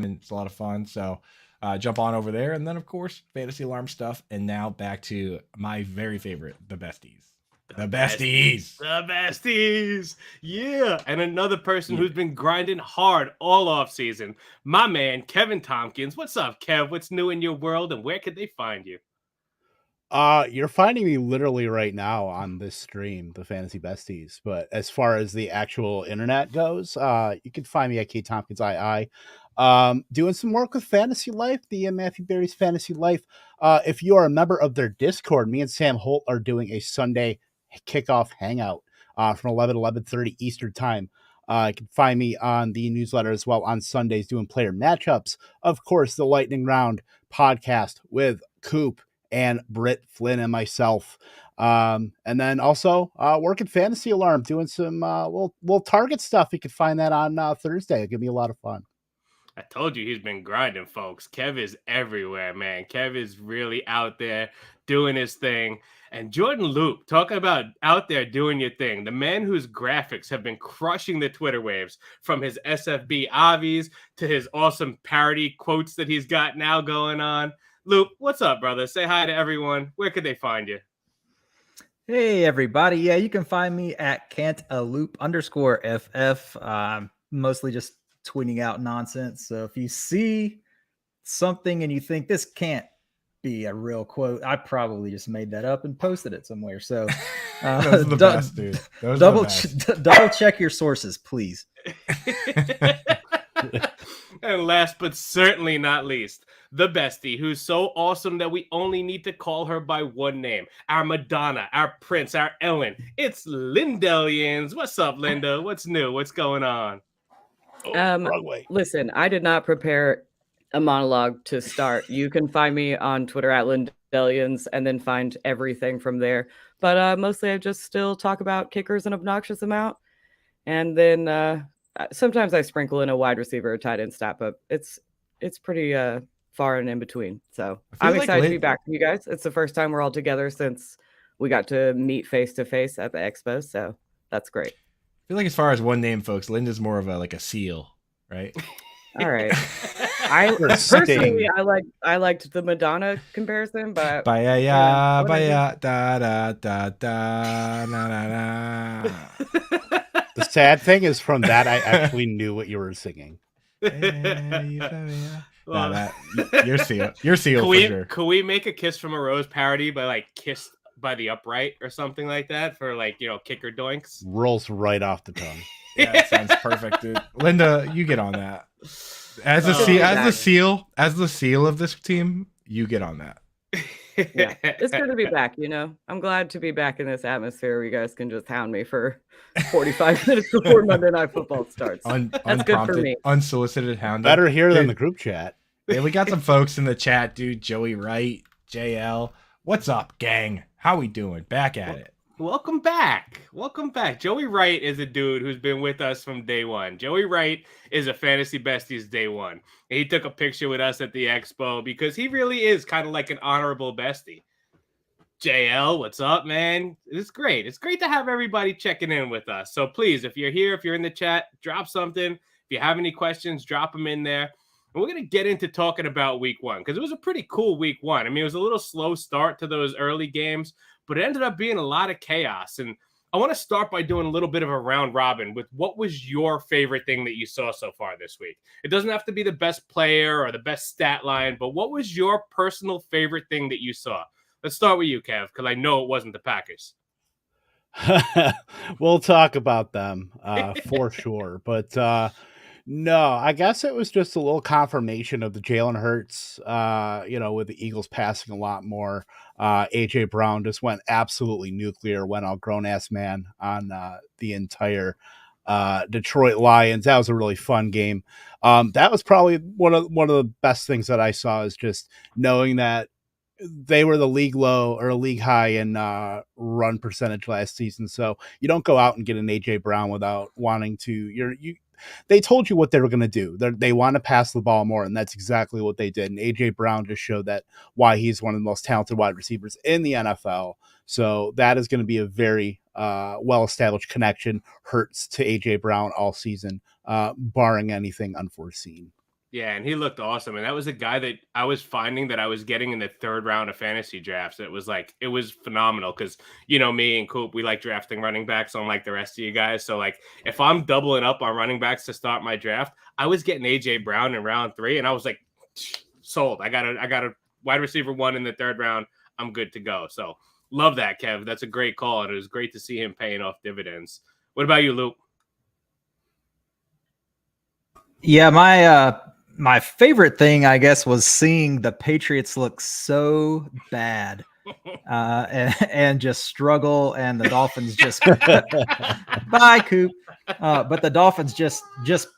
and it's a lot of fun. So jump on over there. And then, of course, Fantasy Alarm stuff. And now back to my very favorite, the Besties. The Besties. The Besties. Yeah. And another person who's been grinding hard all off season, my man, Kevin Tompkins. What's up, Kev? What's new in your world and where could they find you? You're finding me literally right now on this stream, the Fantasy Besties. But as far as the actual internet goes, you can find me at K Tompkins II. Doing some work with Fantasy Life, the Matthew Berry's Fantasy Life. If you are a member of their Discord, me and Sam Holt are doing a Sunday kickoff hangout from 11 to 11:30 Eastern time. You can find me on the newsletter as well on Sundays doing player matchups. Of course, the Lightning Round podcast with Coop and Britt Flynn and myself. And then also working Fantasy Alarm, doing some little target stuff. You can find that on Thursday. It'll give me a lot of fun. I told you he's been grinding, folks. Kev is everywhere, man. Kev is really out there doing his thing. And Jordan Loop, talking about out there doing your thing, the man whose graphics have been crushing the Twitter waves, from his SFB Avies to his awesome parody quotes that he's got now going on. Loop, what's up, brother? Say hi to everyone. Where could they find you? Hey, everybody. Yeah, you can find me at @cantaloop_FF. Mostly just tweeting out nonsense. So if you see something and you think this can't be a real quote, I probably just made that up and posted it somewhere. So those are the best, dude. Double check your sources, please. And last but certainly not least, the bestie, who's so awesome that we only need to call her by one name. Our Madonna, our Prince, our Ellen. It's Lindellians. What's up, Linda? What's new? What's going on? Listen, I did not prepare a monologue to start. You can find me on Twitter at Lindellians and then find everything from there. But mostly I just still talk about kickers an obnoxious amount. And then sometimes I sprinkle in a wide receiver or tight end stat, but it's pretty far and in between. So I'm excited to be back with you guys. It's the first time we're all together since we got to meet face to face at the expo. So that's great. I feel like as far as one name, folks, Linda's more of a seal, right? All right. I personally liked the Madonna comparison, but da da da da na na na. The sad thing is, from that I actually knew what you were singing. You're seal for sure. Could we make a Kiss from a Rose parody by Kissed by the Upright or something like that for kicker doinks? Rolls right off the tongue. Yeah, that sounds perfect, dude. Linda, you get on that. As the seal of this team, you get on that. Yeah, it's good to be back. I'm glad to be back in this atmosphere where you guys can just hound me for 45 minutes before Monday Night Football starts. That's good for me. Unsolicited hound. Better here than the group chat. Yeah, we got some folks in the chat, dude. Joey Wright, JL. What's up, gang? How we doing? Back at it. Welcome back. Joey Wright is a dude who's been with us from day one. Joey Wright is a Fantasy Besties day one. And he took a picture with us at the expo because he really is kind of like an honorable bestie. JL, what's up, man? It's great. It's great to have everybody checking in with us. So please, if you're here, if you're in the chat, drop something. If you have any questions, drop them in there. And we're going to get into talking about week one because it was a pretty cool week one. I mean, it was a little slow start to those early games, but it ended up being a lot of chaos. And I want to start by doing a little bit of a round robin with what was your favorite thing that you saw so far this week? It doesn't have to be the best player or the best stat line, but what was your personal favorite thing that you saw? Let's start with you, Kev, because I know it wasn't the Packers. We'll talk about them for sure. But no, I guess it was just a little confirmation of the Jalen Hurts, with the Eagles passing a lot more. AJ Brown just went absolutely nuclear, went all grown-ass man on the entire Detroit Lions. That was a really fun game. That was probably one of the best things that I saw, is just knowing that they were the league low or league high in run percentage last season. So you don't go out and get an AJ Brown without wanting to. They told you what they were going to do. They want to pass the ball more, and that's exactly what they did. And AJ Brown just showed that why he's one of the most talented wide receivers in the NFL. So that is going to be a very well-established connection. Hurts to AJ Brown all season, barring anything unforeseen. Yeah, and he looked awesome. And that was a guy that I was finding that I was getting in the third round of fantasy drafts. It was phenomenal because, me and Coop, we like drafting running backs unlike the rest of you guys. So, like, if I'm doubling up on running backs to start my draft, I was getting A.J. Brown in round 3, and I was like, sold. I got a wide receiver 1 in the third round. I'm good to go. So, love that, Kev. That's a great call, and it was great to see him paying off dividends. What about you, Luke? Yeah, my favorite thing, I guess, was seeing the Patriots look so bad and just struggle, and the Dolphins just bye, Coop. But the Dolphins just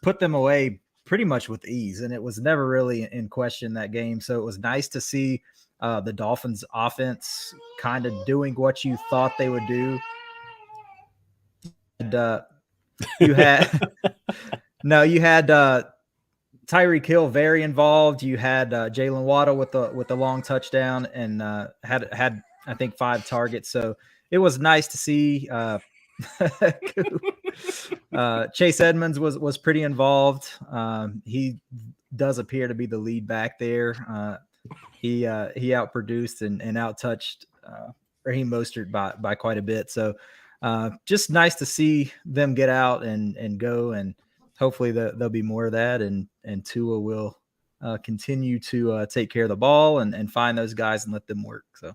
put them away pretty much with ease, and it was never really in question that game. So it was nice to see the Dolphins offense kind of doing what you thought they would do. And you had you had Tyreek Hill very involved. You had Jalen Waddle with the long touchdown, and had I think 5 targets. So it was nice to see. Chase Edmonds was pretty involved. He does appear to be the lead back there. He outproduced and outtouched Raheem Mostert by quite a bit. So just nice to see them get out and go, and hopefully there'll be more of that, and Tua will continue to take care of the ball and find those guys and let them work. So.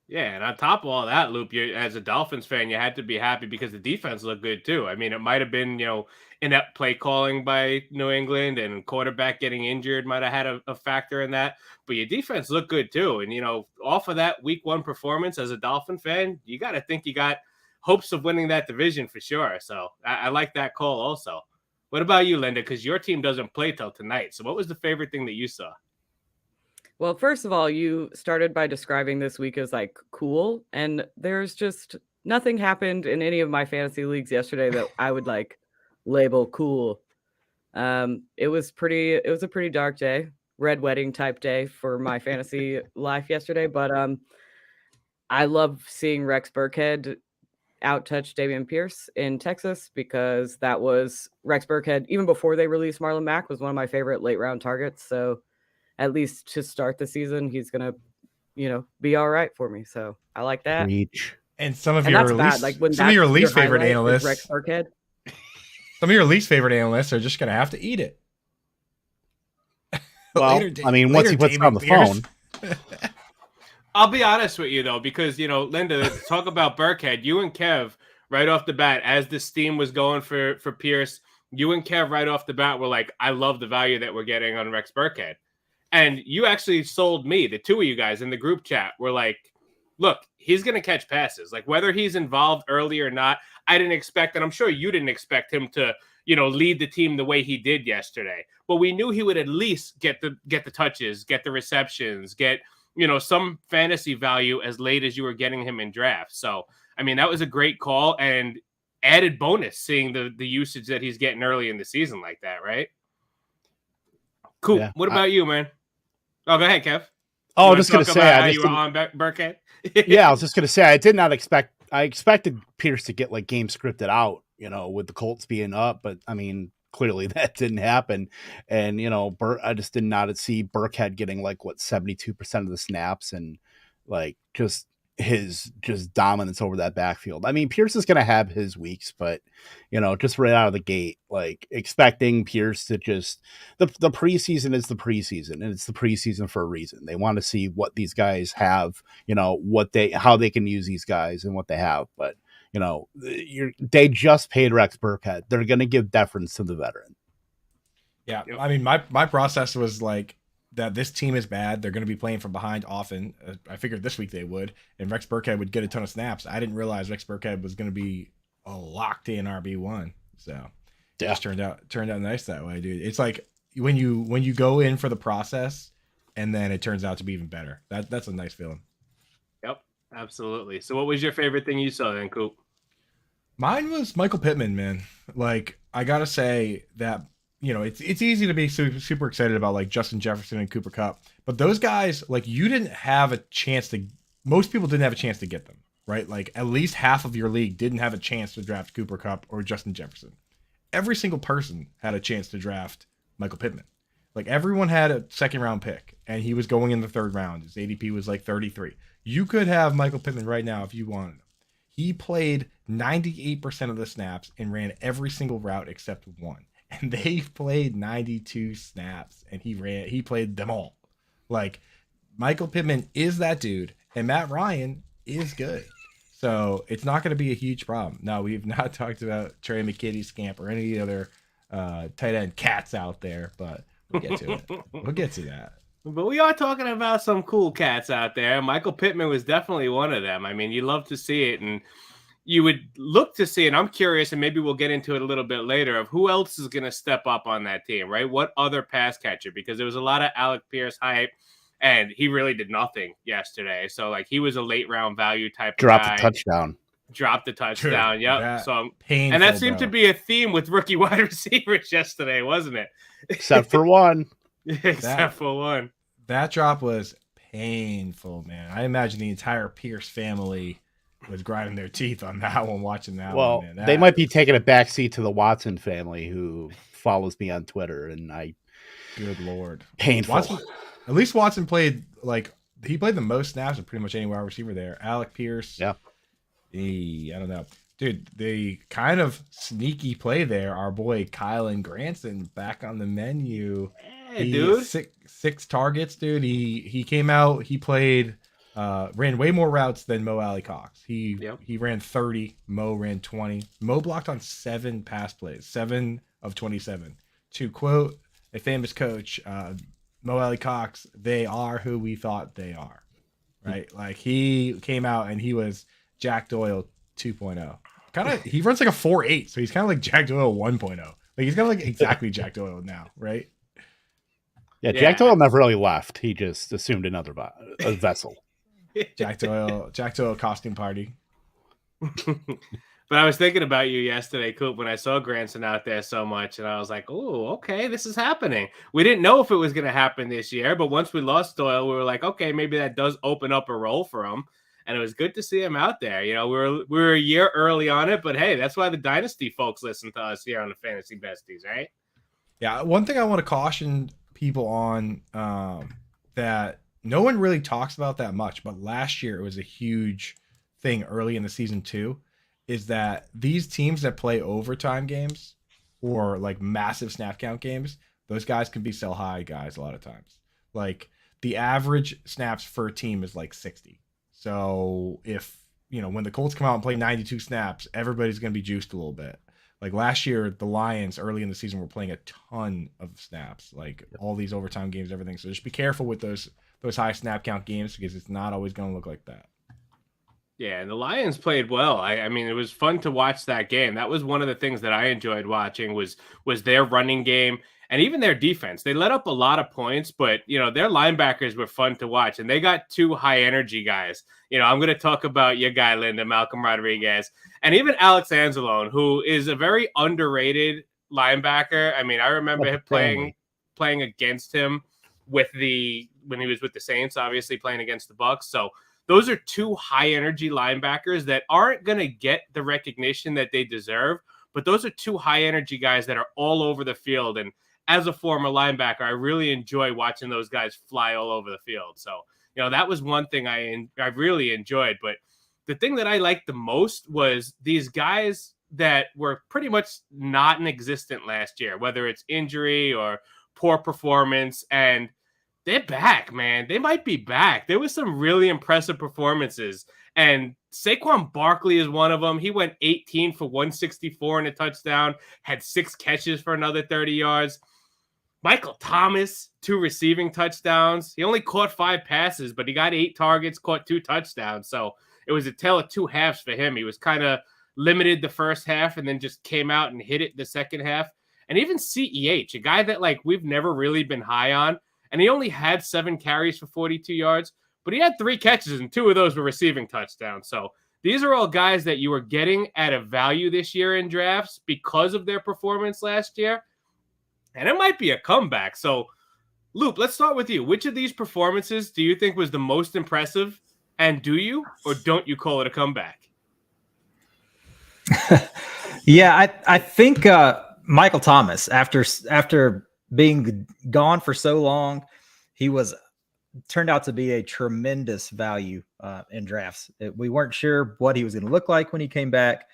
Yeah, and on top of all that, Loop, as a Dolphins fan, you had to be happy because the defense looked good too. I mean, it might have been, inept play calling by New England, and quarterback getting injured might have had a factor in that. But your defense looked good too. And, off of that week 1 performance as a Dolphin fan, you got to think you got hopes of winning that division for sure. So I like that call also. What about you, Linda? Because your team doesn't play till tonight. So what was the favorite thing that you saw? Well, first of all, you started by describing this week as like cool, and there's just nothing happened in any of my fantasy leagues yesterday that I would like label cool. It was a pretty dark day, red wedding type day for my fantasy life yesterday, but I love seeing Rex Burkhead outtouch Dameon Pierce in Texas, because that was Rex Burkhead, even before they released Marlon Mack, was one of my favorite late round targets. So at least to start the season, he's gonna, be all right for me. So I like that. Reach. And some of And your that's bad. least, Like when some of your that's least favorite highlight is analysts, Rex Burkhead. some of your least favorite analysts are just gonna have to eat it. Well, once he puts it on the phone. I'll be honest with you, though, because, Linda, talk about Burkhead. You and Kev, right off the bat, as the steam was going for Pierce, you and Kev right off the bat were like, I love the value that we're getting on Rex Burkhead. And you actually sold me, the two of you guys in the group chat were like, look, he's going to catch passes. Like, whether he's involved early or not, I didn't expect, and I'm sure you didn't expect him to, lead the team the way he did yesterday. But we knew he would at least get the touches, get the receptions, get, some fantasy value as late as you were getting him in drafts. So, I mean, that was a great call, and added bonus seeing the usage that he's getting early in the season like that, right? Cool. Yeah, what about you, man? Oh, go ahead, Kev. Oh, I'm just going to say, how you were on Burkhead. Yeah, I was just going to say, I expected Pierce to get like game scripted out, with the Colts being up, but I mean, clearly that didn't happen. And, I just did not see Burkhead getting like 72% of the snaps, and like just his dominance over that backfield. I mean, Pierce is going to have his weeks, but just right out of the gate, like expecting Pierce to just the preseason is the preseason, and it's the preseason for a reason. They want to see what these guys have, how they can use these guys and what they have. But they just paid Rex Burkhead. They're going to give deference to the veteran. Yeah, I mean, my process was like that. This team is bad. They're going to be playing from behind often. I figured this week they would, and Rex Burkhead would get a ton of snaps. I didn't realize Rex Burkhead was going to be a locked in RB1. So it just turned out nice that way, dude. It's like when you go in for the process, and then it turns out to be even better. That's a nice feeling. Yep, absolutely. So, what was your favorite thing you saw then, Coop? Mine was Michael Pittman, man. Like, I gotta say that, it's easy to be super excited about like Justin Jefferson and Cooper Kupp, but those guys, like, you didn't have a chance to. Most people didn't have a chance to get them, right? Like, at least half of your league didn't have a chance to draft Cooper Kupp or Justin Jefferson. Every single person had a chance to draft Michael Pittman. Like everyone had a second round pick, and he was going in the third round. His ADP was like 33. You could have Michael Pittman right now if you wanted him. He played 98% of the snaps and ran every single route except one. And they played 92 snaps, and he played them all. Like Michael Pittman is that dude, and Matt Ryan is good. So it's not going to be a huge problem. Now, we've not talked about Trey McKitty, Scamp, or any other tight end cats out there, but we'll get to it. We'll get to that. But we are talking about some cool cats out there. Michael Pittman was definitely one of them. I mean, you love to see it, and you would look to see it. I'm curious, and maybe we'll get into it a little bit later, of who else is going to step up on that team, right? What other pass catcher? Because there was a lot of Alec Pierce hype, and he really did nothing yesterday. So, like, he was a late-round value type of guy. Dropped the touchdown. Yep. So, painful, and that seemed to be a theme with rookie wide receivers yesterday, wasn't it? Except for one. Except for one. That drop was painful, man. I imagine the entire Pierce family was grinding their teeth on that one, watching that one. Man. They might be taking a backseat to the Watson family, who follows me on Twitter, and good Lord. Painful. At least Watson played, he played the most snaps of pretty much any wide receiver there. Alec Pierce. Yeah. I don't know. Dude, the kind of sneaky play there, our boy Kylan Granson back on the menu. Hey, dude. Six targets, dude. He came out, he played, ran way more routes than Mo Alley Cox. He ran 30, Mo ran 20. Mo blocked on 7 pass plays, 7 of 27. To quote a famous coach, Mo Alley Cox, they are who we thought they are. Right? Like he came out and he was Jack Doyle 2.0. He runs like a 4.8, so he's kind of like Jack Doyle 1.0. Like he's kind of like exactly Jack Doyle now, right? Yeah, Jack Doyle never really left. He just assumed another vessel. Jack Doyle costume party. But I was thinking about you yesterday, Coop, when I saw Granson out there so much, and I was like, oh, okay, this is happening. We didn't know if it was going to happen this year, but once we lost Doyle, we were like, okay, maybe that does open up a role for him. And it was good to see him out there. You know, we were a year early on it, but hey, that's why the Dynasty folks listen to us here on the Fantasy Besties, right? Yeah, one thing I want to caution people on that no one really talks about that much, but last year it was a huge thing early in the season too, is that these teams that play overtime games or like massive snap count games, those guys can be sell high guys a lot of times. Like the average snaps for a team is like 60. So if, when the Colts come out and play 92 snaps, everybody's going to be juiced a little bit. Like last year, the Lions early in the season were playing a ton of snaps, like all these overtime games, everything. So just be careful with those high snap count games because it's not always going to look like that. Yeah, and the Lions played well. I mean, it was fun to watch that game. That was one of the things that I enjoyed watching was their running game and even their defense. They let up a lot of points, but, their linebackers were fun to watch. And they got 2 high-energy guys. I'm going to talk about your guy, Linda, Malcolm Rodriguez, and even Alex Anzalone, who is a very underrated linebacker. I mean, I remember him playing against him when he was with the Saints, obviously playing against the Bucs. So those are 2 high-energy linebackers that aren't going to get the recognition that they deserve, but those are 2 high-energy guys that are all over the field. And as a former linebacker, I really enjoy watching those guys fly all over the field. So, that was one thing I really enjoyed. But the thing that I liked the most was these guys that were pretty much not existent last year, whether it's injury or poor performance, and they're back, man. They might be back. There was some really impressive performances, and Saquon Barkley is one of them. He went 18 for 164 and a touchdown, had 6 catches for another 30 yards. Michael Thomas, 2 receiving touchdowns. He only caught 5 passes, but he got 8 targets, caught 2 touchdowns. So it was a tale of 2 halves for him. He was kind of limited the first half and then just came out and hit it the second half. And even CEH, a guy that we've never really been high on, and he only had 7 carries for 42 yards, but he had 3 catches and 2 of those were receiving touchdowns. So these are all guys that you are getting at a value this year in drafts because of their performance last year. And it might be a comeback. So, Loop, let's start with you. Which of these performances do you think was the most impressive? And do you or don't you call it a comeback? Yeah, I think Michael Thomas, after being gone for so long, he turned out to be a tremendous value in drafts. We weren't sure what he was going to look like when he came back.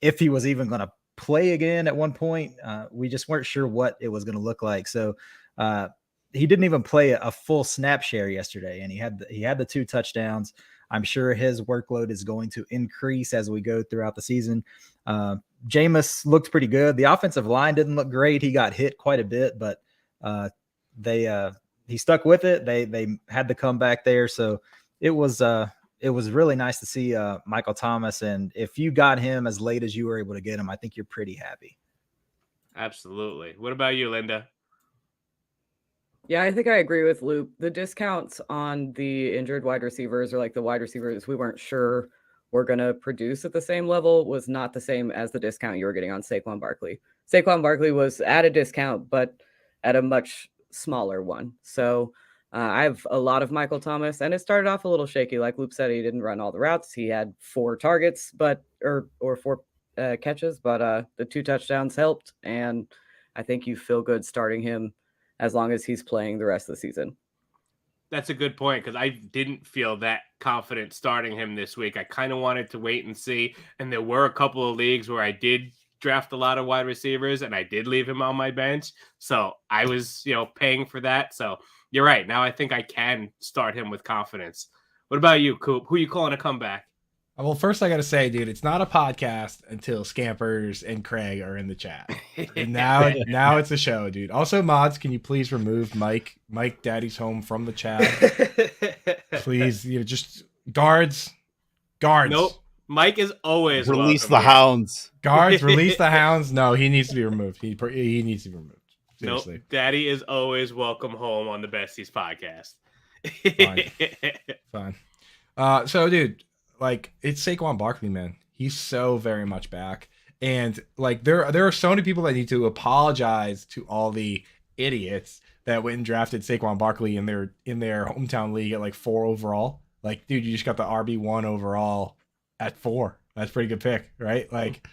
If he was even going to play again at one point, we just weren't sure what it was going to look like. So he didn't even play a full snap share yesterday, and he had the 2 touchdowns. I'm sure his workload is going to increase as we go throughout the season. Jameis looked pretty good. The offensive line didn't look great. He got hit quite a bit, but he stuck with it. They had the comeback there. So it was really nice to see Michael Thomas. And if you got him as late as you were able to get him, I think you're pretty happy. Absolutely. What about you, Linda? Yeah, I think I agree with Luke. The discounts on the injured wide receivers, or like the wide receivers we weren't sure were going to produce at the same level, was not the same as the discount you were getting on Saquon Barkley. Saquon Barkley was at a discount, but at a much smaller one. So I have a lot of Michael Thomas, and it started off a little shaky. Like Luke said, he didn't run all the routes. He had 4 targets, or 4 catches, but the 2 touchdowns helped. And I think you feel good starting him as long as he's playing the rest of the season. That's a good point, because I didn't feel that confident starting him this week. I kind of wanted to wait and see. And there were a couple of leagues where I did draft a lot of wide receivers and I did leave him on my bench. So I was, paying for that. So you're right. Now I think I can start him with confidence. What about you, Coop? Who are you calling a comeback? Well, first I got to say, dude, it's not a podcast until Scampers and Craig are in the chat. And now it's a show, dude. Also, mods, can you please remove Mike Daddy's Home from the chat? Please, just guards. Nope. Mike is always release the here. Hounds. Guards, release the hounds. No, he needs to be removed. He needs to be removed. Seriously. Nope. Daddy is always welcome home on the Besties podcast. Fine. So, dude, like, it's Saquon Barkley, man. He's so very much back. And like there are so many people that need to apologize to all the idiots that went and drafted Saquon Barkley in their hometown league at like 4 overall. Like, dude, you just got the RB1 overall at 4. That's a pretty good pick, right? Like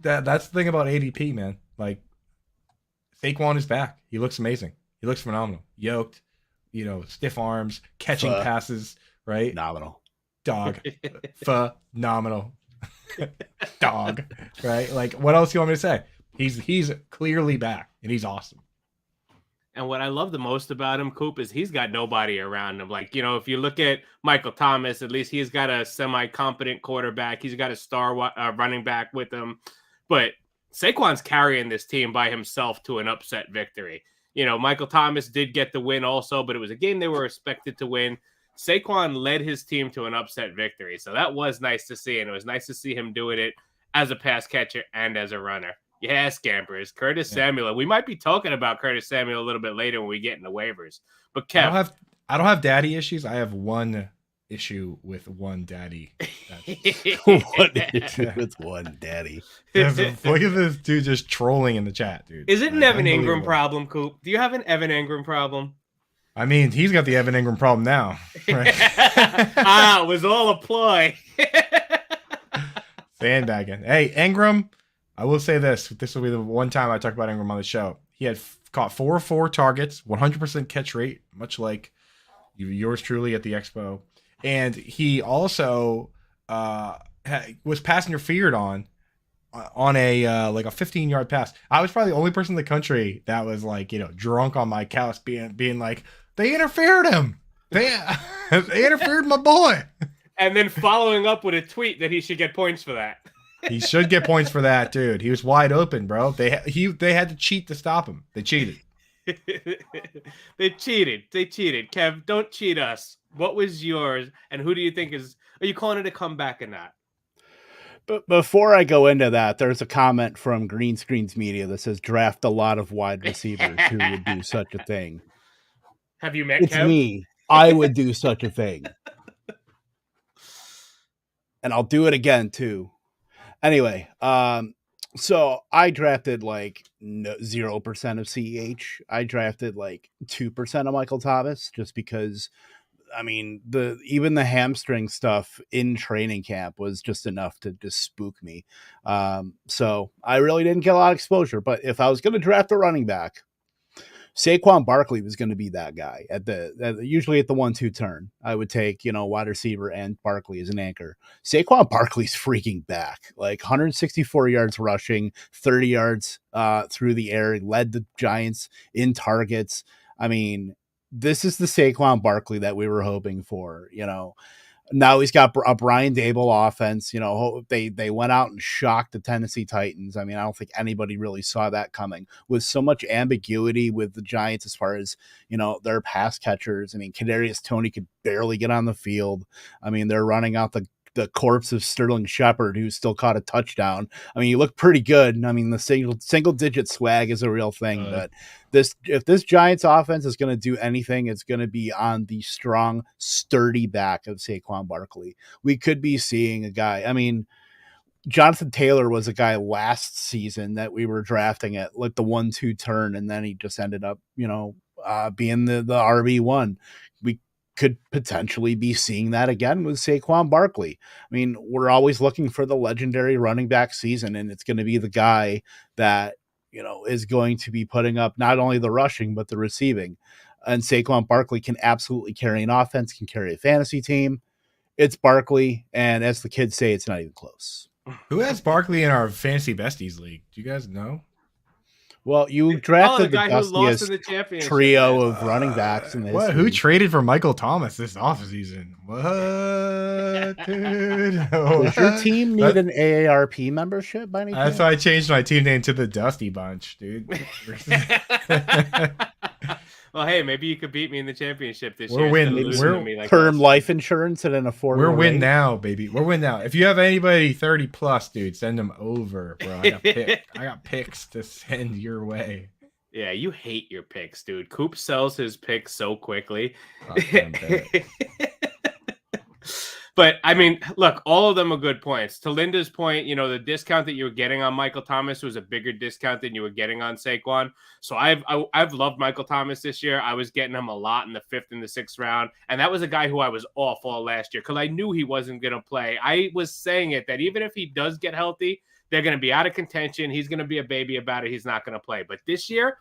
that's the thing about ADP, man. Like, Saquon is back. He looks amazing. He looks phenomenal. Yoked, stiff arms, catching passes, right? Phenomenal. Dog. Phenomenal. Dog. Right? Like, what else do you want me to say? He's clearly back, and he's awesome. And what I love the most about him, Coop, is he's got nobody around him. Like, if you look at Michael Thomas, at least he's got a semi-competent quarterback. He's got a star running back with him. But Saquon's carrying this team by himself to an upset victory. Michael Thomas did get the win also, but it was a game they were expected to win. Saquon led his team to an upset victory. So that was nice to see. And it was nice to see him doing it as a pass catcher and as a runner. Yeah, Scampers. Curtis Samuel. We might be talking about Curtis Samuel a little bit later when we get in the waivers. But Kev, I don't have daddy issues. I have one issue with one daddy. One issue with one daddy. Look at this dude just trolling in the chat, dude. Is it an Evan Ingram problem, Coop? Do you have an Evan Ingram problem? I mean, he's got the Evan Ingram problem now. Right? It was all a ploy. Sandbagging. Hey, Ingram, I will say this. This will be the one time I talk about Ingram on the show. He had caught 4 targets, 100% catch rate, much like yours truly at the Expo. And he also was pass interfered on a like a 15-yard pass. I was probably the only person in the country that was like, drunk on my couch being like, they interfered him. They interfered my boy. And then following up with a tweet that he should get points for that. He should get points for that, dude. He was wide open, bro. They had to cheat to stop him. They cheated. They cheated. Kev, don't cheat us. What was yours, and who do you think are you calling it a comeback or not? But before I go into that, there's a comment from Green Screens Media that says draft a lot of wide receivers who would do such a thing. Have you met It's Kev? me. I would do such a thing. And I'll do it again too. Anyway, so I drafted like 0% of CEH. I drafted like 2% of Michael Thomas just because, I mean, even the hamstring stuff in training camp was just enough to just spook me. So I really didn't get a lot of exposure. But if I was going to draft a running back, Saquon Barkley was going to be that guy usually at the 1-2 turn. I would take, wide receiver and Barkley as an anchor. Saquon Barkley's freaking back, like 164 yards rushing, 30 yards through the air. He led the Giants in targets. I mean, this is the Saquon Barkley that we were hoping for, Now he's got a Brian Dable offense. They went out and shocked the Tennessee Titans. I mean, I don't think anybody really saw that coming, with so much ambiguity with the Giants as far as, their pass catchers. I mean, Kadarius Toney could barely get on the field. I mean, they're running out the corpse of Sterling Shepard, who still caught a touchdown. I mean, you look pretty good. I mean, the single digit swag is a real thing, but if this Giants offense is going to do anything, it's going to be on the strong, sturdy back of Saquon Barkley. We could be seeing a guy. I mean, Jonathan Taylor was a guy last season that we were drafting at like the 1-2 turn, and then he just ended up, being the RB1. We could potentially be seeing that again with Saquon Barkley. I mean, we're always looking for the legendary running back season, and it's going to be the guy that, is going to be putting up not only the rushing, but the receiving. And Saquon Barkley can absolutely carry an offense, can carry a fantasy team. It's Barkley, and as the kids say, it's not even close. Who has Barkley in our Fantasy Besties league? Do you guys know? Well, you drafted the guy who lost in the dustiest championship trio of running backs in the What? history. Who traded for Michael Thomas this offseason? What, dude? Does your team need an AARP membership by any chance? That's why I changed my team name to the Dusty Bunch, dude. Well, hey, maybe you could beat me in the championship this We're year. winning. Losing We're to me like term this. life insurance at an affordable We're win rate. now, baby. We're win now. If you have anybody 30 plus, dude, send them over, bro. I got picks to send your way. Yeah, you hate your picks, dude. Coop sells his picks so quickly. But I mean, look, all of them are good points. To Linda's point, the discount that you were getting on Michael Thomas was a bigger discount than you were getting on Saquon. So I've loved Michael Thomas this year. I was getting him a lot in the 5th and the 6th round, and that was a guy who I was off all last year because I knew he wasn't going to play. I was saying it that even if he does get healthy, they're going to be out of contention. He's going to be a baby about it. He's not going to play. But this year,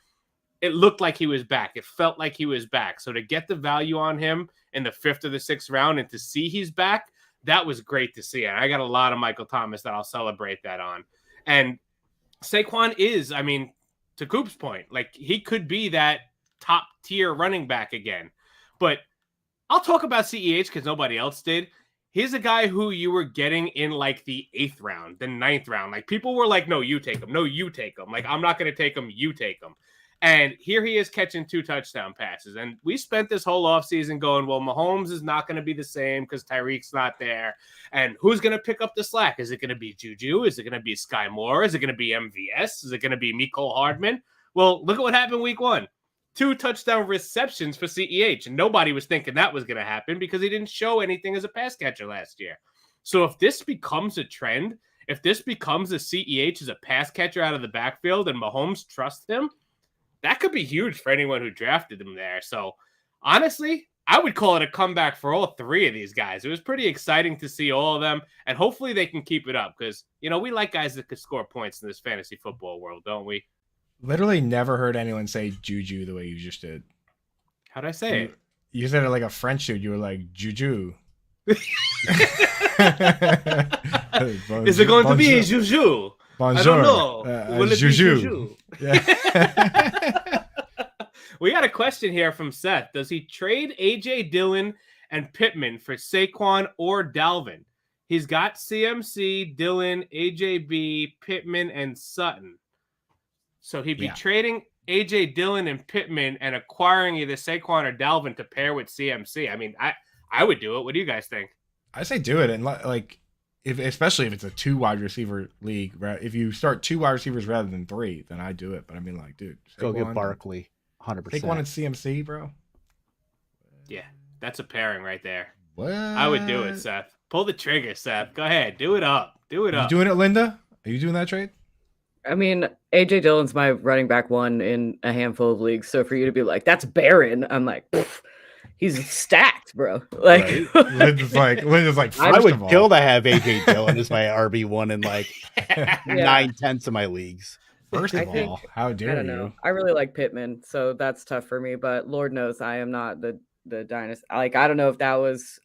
it looked like he was back. It felt like he was back. So to get the value on him in the 5th or the 6th round and to see he's back, that was great to see. And I got a lot of Michael Thomas that I'll celebrate that on. And Saquon is, I mean, to Coop's point, like he could be that top tier running back again. But I'll talk about CEH because nobody else did. He's a guy who you were getting in like the 8th round, the 9th round. Like people were like, no, you take him. No, you take him. Like, I'm not going to take him. You take him. And here he is catching 2 touchdown passes. And we spent this whole offseason going, well, Mahomes is not going to be the same because Tyreek's not there. And who's going to pick up the slack? Is it going to be Juju? Is it going to be Sky Moore? Is it going to be MVS? Is it going to be Mecole Hardman? Well, look at what happened week 1. 2 touchdown receptions for CEH. And nobody was thinking that was going to happen because he didn't show anything as a pass catcher last year. So if this becomes a trend, if this becomes a CEH as a pass catcher out of the backfield and Mahomes trusts him, that could be huge for anyone who drafted him there. So honestly, I would call it a comeback for all 3 of these guys. It was pretty exciting to see all of them, and hopefully they can keep it up because, we like guys that could score points in this fantasy football world, don't we? Literally never heard anyone say Juju the way you just did. How'd I say it? You said it like a French dude. You were like, Juju. Is it going to be Juju? Bonjour. I don't know. Will it Juju. be Juju? Yeah. We got a question here from Seth. Does he trade A.J. Dillon and Pittman for Saquon or Dalvin? He's got CMC, Dillon, AJB, Pittman, and Sutton. So he'd be trading A.J. Dillon and Pittman and acquiring either Saquon or Dalvin to pair with CMC. I mean, I would do it. What do you guys think? I say do it. And like, especially if it's a 2 wide receiver league, right? If you start 2 wide receivers rather than 3, then I do it. But I mean, like, dude, Go get Barkley, 100%. Take one at CMC, bro. Yeah, that's a pairing right there. What? I would do it, Seth. Pull the trigger, Seth. Go ahead, do it up. Do it Are up. you doing it, Linda? Are you doing that trade? I mean, AJ Dillon's my running back 1 in a handful of leagues. So for you to be like, that's barren, I'm like, he's stacked, bro. Like, right. Linda's like, I would kill to have AJ Dillon as my RB1 in like 9/10 of my leagues. First I of think- all, how I dare don't you? know. I really like Pittman, so that's tough for me. But Lord knows I am not the dynasty. Like I don't know if that was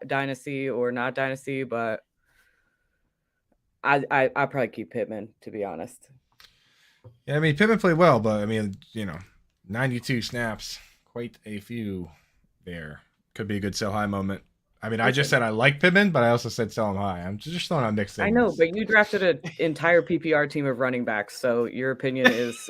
dynasty or not dynasty, but I probably keep Pittman, to be honest. Yeah, I mean, Pittman played well, but I mean, 92 snaps, quite a few there. Could be a good sell high moment. I mean, I just said I like Pittman, but I also said sell him high. I'm just throwing out mixed signals. I know, but you drafted an entire PPR team of running backs, so your opinion is,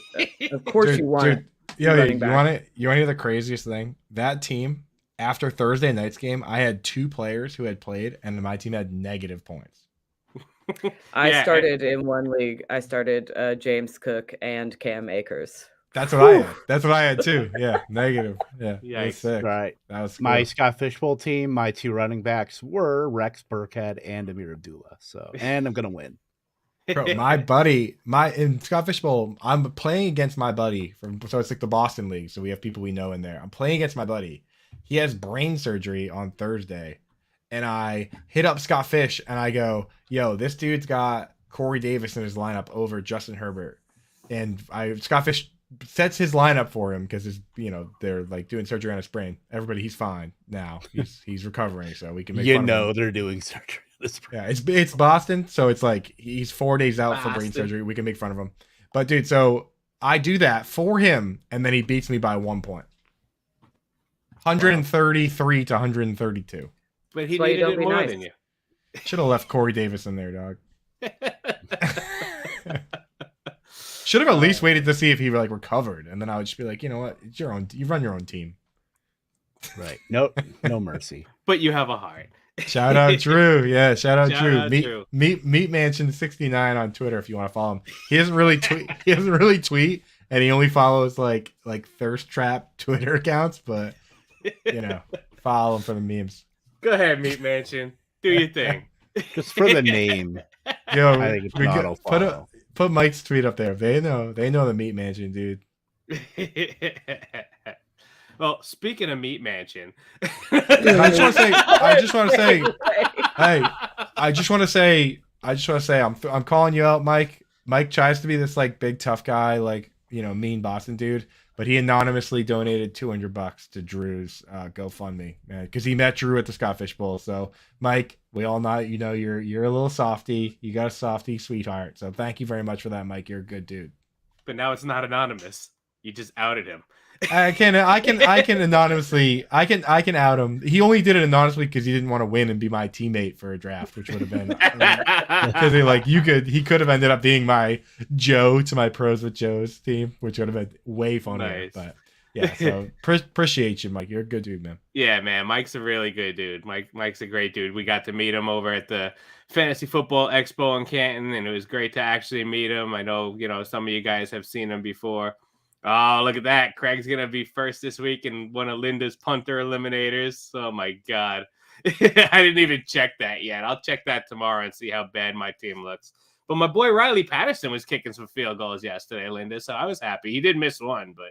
of course, you want it. You running back. want it? You want to hear the craziest thing? That team, after Thursday night's game, I had 2 players who had played, and my team had negative points. I started in one league. I started James Cook and Cam Akers. That's what I had. That's what I had too. Yeah, negative. Yeah, Yikes. that was sick. Right. That was My cool. Scott Fishbowl team, my 2 running backs were Rex Burkhead and Amir Abdullah. So, and I'm gonna win. Bro, my buddy, in Scott Fishbowl, I'm playing against my buddy so it's like the Boston League. So we have people we know in there. I'm playing against my buddy. He has brain surgery on Thursday, and I hit up Scott Fish and I go, "Yo, this dude's got Corey Davis in his lineup over Justin Herbert," and Scott Fish sets his lineup for him because they're like doing surgery on his brain. Everybody, he's fine now. He's recovering, so we can make fun of him. They're doing surgery. Yeah, it's Boston, so it's like he's 4 days out for brain surgery. We can make fun of him. But dude, so I do that for him, and then he beats me by 1 point. 133 to 132. But he That's why you needed don't it be more nice. than you. Should have left Corey Davis in there, dog. Should have at least waited to see if he recovered, and then I would just be like, you know what, it's your own. You run your own team. Right. No mercy. But you have a heart. Shout out Drew. Yeah, shout out Shout Drew. out Drew. Meat Mansion 69 on Twitter if you want to follow him. He doesn't really tweet, and he only follows like thirst trap Twitter accounts, but follow him for the memes. Go ahead, Meat Mansion. Do your thing. Just for the name. Yo, I think it's an auto follow. put Mike's tweet up there. They know the Meat Mansion, dude. Well, speaking of Meat Mansion, I just want to say, I'm calling you out, Mike. Mike tries to be this big tough guy, mean Boston dude, but he anonymously donated $200 to Drew's GoFundMe, man, because he met Drew at the Scott Fish Bowl. So, Mike, we all know you're a little softy. You got a softy sweetheart. So, thank you very much for that, Mike. You're a good dude. but now it's not anonymous. You just outed him. I can anonymously I can out him. He only did it anonymously because he didn't want to win and be my teammate for a draft, which would have been because he could have ended up being my Joe to my Pros with Joe's team, which would have been way funnier. Nice. But yeah, so appreciate you, Mike. You're a good dude, man. Yeah, man. Mike's a really good dude. Mike's a great dude. We got to meet him over at the Fantasy Football Expo in Canton, and it was great to actually meet him. I know, some of you guys have seen him before. Oh, look at that. Craig's going to be first this week in one of Linda's punter eliminators. Oh, my God. I didn't even check that yet. I'll check that tomorrow and see how bad my team looks. But my boy Riley Patterson was kicking some field goals yesterday, Linda, so I was happy. He did miss one, but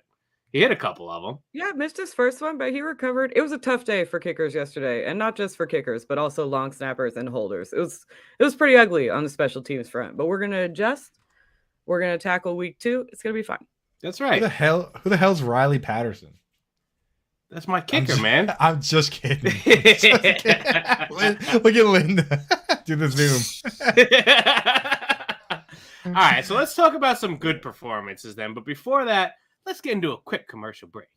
he hit a couple of them. Yeah, missed his first one, but he recovered. It was a tough day for kickers yesterday, and not just for kickers, but also long snappers and holders. It was pretty ugly on the special teams front, but we're going to adjust. We're going to tackle week 2. It's going to be fun. That's right. Who the hell's Riley Patterson? That's my kicker, man. I'm just kidding. Look at Linda. Do the zoom. All right, so let's talk about some good performances then. But before that, let's get into a quick commercial break.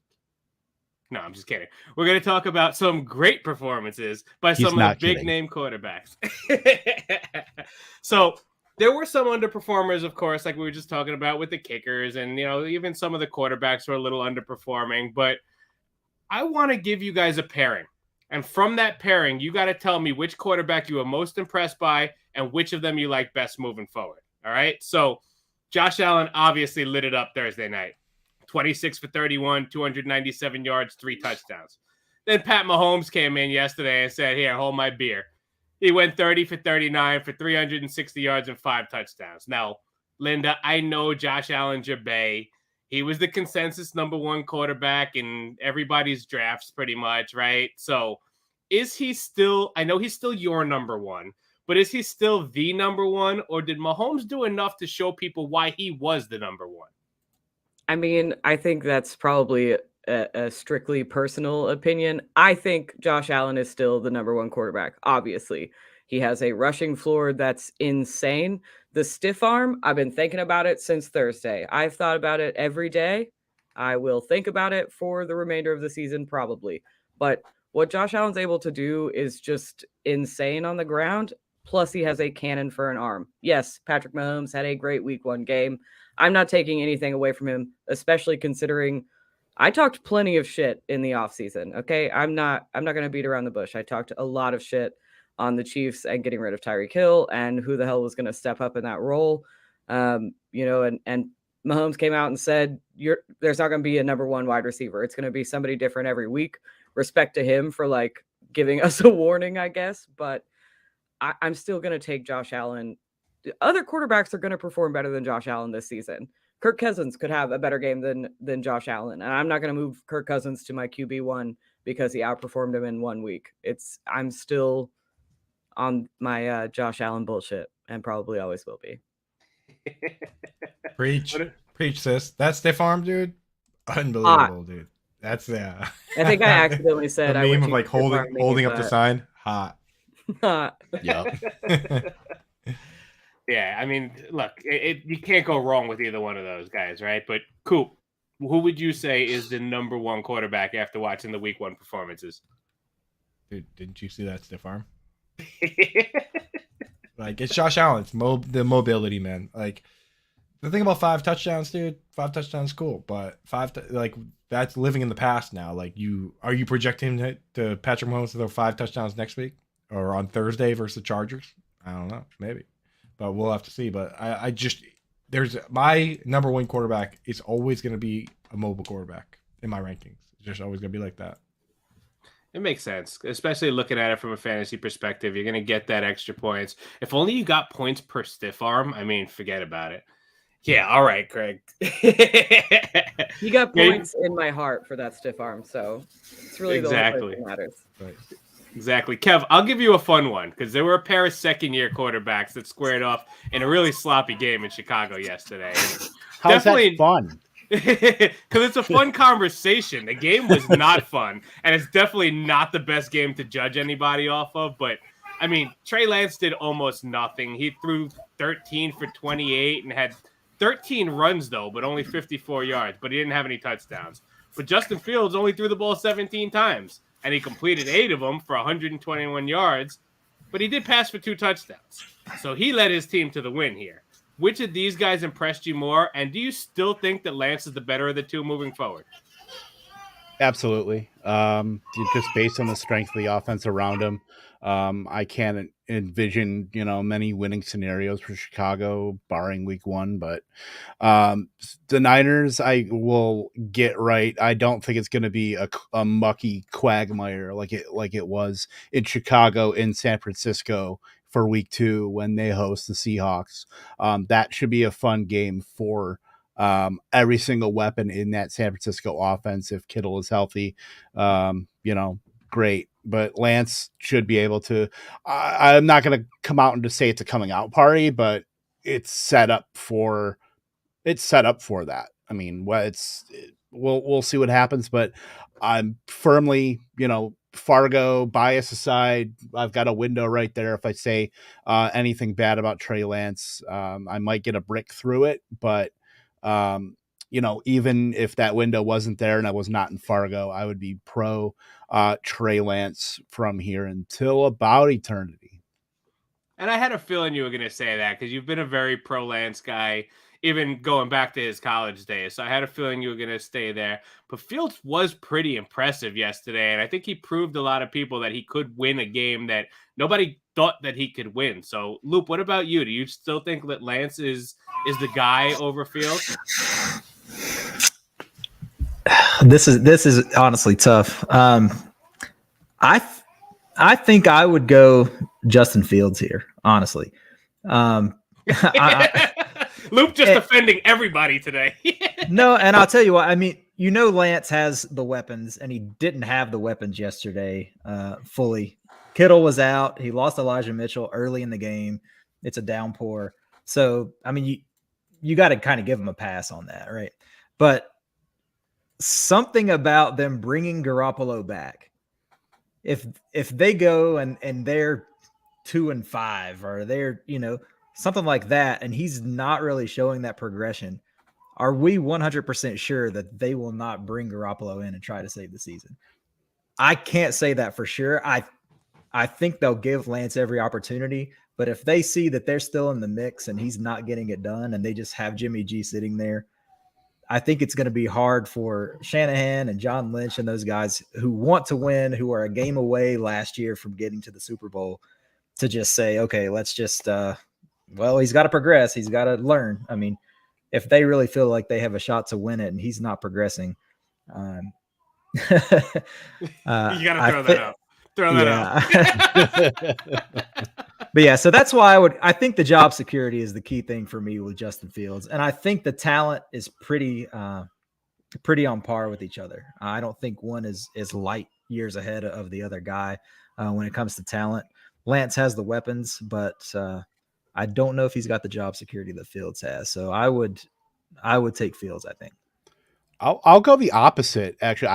No, I'm just kidding. We're going to talk about some great performances by some of the big name quarterbacks. So there were some underperformers, of course, like we were just talking about with the kickers, and even some of the quarterbacks were a little underperforming. But I want to give you guys a pairing, and from that pairing, you got to tell me which quarterback you were most impressed by and which of them you like best moving forward. All right. So Josh Allen obviously lit it up Thursday night. 26 for 31, 297 yards, 3 touchdowns. Then Pat Mahomes came in yesterday and said, "Here, hold my beer." He went 30 for 39 for 360 yards and 5 touchdowns. Now, Linda, I know Josh Allen's your bae. He was the consensus number 1 quarterback in everybody's drafts pretty much, right? So is he still – I know he's still your number 1, but is he still the number one, or did Mahomes do enough to show people why he was the number one? I mean, I think that's probably a strictly personal opinion. I think Josh Allen is still the number one quarterback. Obviously, he has a rushing floor that's insane. The stiff arm, I've been thinking about it since Thursday. I've thought about it every day. I will think about it for the remainder of the season, probably. But what Josh Allen's able to do is just insane on the ground. Plus, he has a cannon for an arm. Yes, Patrick Mahomes had a great week one game. I'm not taking anything away from him, especially considering I talked plenty of shit in the offseason. Okay. I'm not going to beat around the bush. I talked a lot of shit on the Chiefs and getting rid of Tyreek Hill and who the hell was going to step up in that role. And Mahomes came out and said, there's not going to be a number one wide receiver. It's going to be somebody different every week. Respect to him for like giving us a warning, I guess. But I'm still going to take Josh Allen. Other quarterbacks are going to perform better than Josh Allen this season. Kirk Cousins could have a better game than Josh Allen. And I'm not going to move Kirk Cousins to my QB1 because he outperformed him in 1 week. I'm still on my Josh Allen bullshit and probably always will be. Preach, sis. That stiff arm, dude. Unbelievable, dude. That's I think I accidentally said the meme of like holding up the sign. Hot. Yep. Yeah, I mean, look, you can't go wrong with either one of those guys, right? But Coop, who would you say is the number one quarterback after watching the week one performances? Dude, didn't you see that stiff arm? Like, it's Josh Allen. It's the mobility, man. Like, the thing about 5 touchdowns, dude, 5 touchdowns, cool. But that's living in the past now. Like, are you projecting to Patrick Mahomes to throw 5 touchdowns next week or on Thursday versus the Chargers? I don't know, maybe. But we'll have to see. But there's my number one quarterback is always going to be a mobile quarterback in my rankings. It's just always going to be like that. It makes sense, especially looking at it from a fantasy perspective. You're going to get that extra points. If only you got points per stiff arm, I mean, forget about it. Yeah, all right, Craig. You got points in my heart for that stiff arm, so it's really the only thing that matters. Right. Exactly. Kev, I'll give you a fun one because there were a pair of second-year quarterbacks that squared off in a really sloppy game in Chicago yesterday. How's that fun? Because it's a fun conversation. The game was not fun, and it's definitely not the best game to judge anybody off of. But, I mean, Trey Lance did almost nothing. He threw 13 for 28 and had 13 runs, though, but only 54 yards. But he didn't have any touchdowns. But Justin Fields only threw the ball 17 times. And he completed 8 of them for 121 yards, but he did pass for 2 touchdowns. So he led his team to the win here. Which of these guys impressed you more? And do you still think that Lance is the better of the two moving forward? Absolutely. Just based on the strength of the offense around him, I can't envision, many winning scenarios for Chicago, barring week one. But the Niners, I will get right. I don't think it's going to be a mucky quagmire like it was in Chicago, in San Francisco for week 2 when they host the Seahawks. That should be a fun game for every single weapon in that San Francisco offense. If Kittle is healthy, great. But Lance should be able to. I'm not going to come out and just say it's a coming out party, but it's set up for that. I mean, we'll see what happens, but I'm firmly, Fargo bias aside, I've got a window right there. If I say anything bad about Trey Lance, I might get a brick through it, but even if that window wasn't there and I was not in Fargo, I would be pro Trey Lance from here until about eternity. And I had a feeling you were going to say that because you've been a very pro Lance guy, even going back to his college days. So I had a feeling you were going to stay there. But Fields was pretty impressive yesterday. And I think he proved a lot of people that he could win a game that nobody thought that he could win. So, Loop, what about you? Do you still think that Lance is the guy over Fields? This is honestly tough. I think I would go Justin Fields here, honestly. Loop just offending everybody today. No, and I'll tell you what, I mean, you know Lance has the weapons, and he didn't have the weapons yesterday fully. Kittle was out. He lost Elijah Mitchell early in the game. It's a downpour. So, I mean, you got to kind of give him a pass on that, right? But something about them bringing Garoppolo back, if they go and they're 2-5 or they're, something like that, and he's not really showing that progression, are we 100% sure that they will not bring Garoppolo in and try to save the season? I can't say that for sure. I think they'll give Lance every opportunity, but if they see that they're still in the mix and he's not getting it done and they just have Jimmy G sitting there, I think it's going to be hard for Shanahan and John Lynch and those guys who want to win, who are a game away last year from getting to the Super Bowl, to just say, okay, let's just, he's got to progress. He's got to learn. I mean, if they really feel like they have a shot to win it and he's not progressing, you gotta throw that out. Throw that out. But yeah, so that's why I think the job security is the key thing for me with Justin Fields. And I think the talent is pretty on par with each other. I don't think one is light years ahead of the other guy when it comes to talent. Lance has the weapons, but I don't know if he's got the job security that Fields has. So I would take Fields, I think. I'll go the opposite, actually.